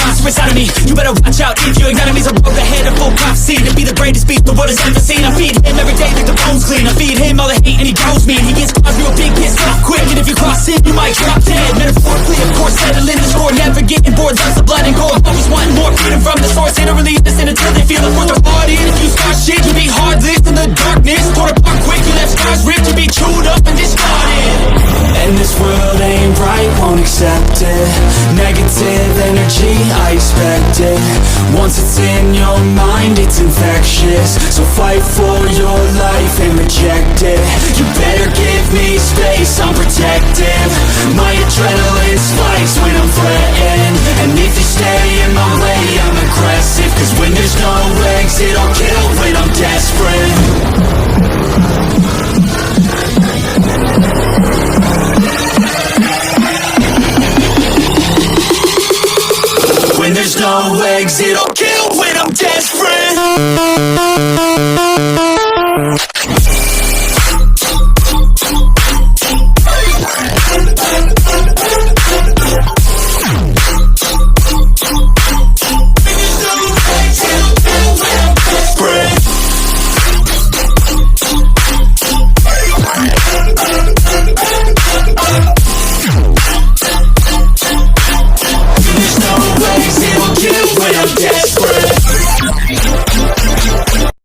monster inside of me. You better watch out if your enemy's a road ahead of full prophecy. To be the greatest beast the world has ever seen. I feed him every day like the bones clean. I feed him all the hate and he grows me. And he gets caught real big, pissed off quick. And if you cross him, you might drop dead. Metaphorically, of course, settling the score. Never getting bored, lots of blood and gore. Always wanting more freedom from the source. They don't really listen until they feel it for their heart in. If you start shit, you be heartless in the darkness. Torn apart quick, you left scars ripped. You be chewed up and discarded. And this world ain't right, won't accept it. Negative energy, I expect it. Once it's in your mind, it's infectious. So fight for your life and reject it. You better give me space, I'm protective. My adrenaline spikes when I'm threatened. And if you stay in my way, I'm aggressive. Cause when there's no exit, I'll kill when I'm desperate. When there's no exit, I'll kill when I'm desperate. When I'm desperate.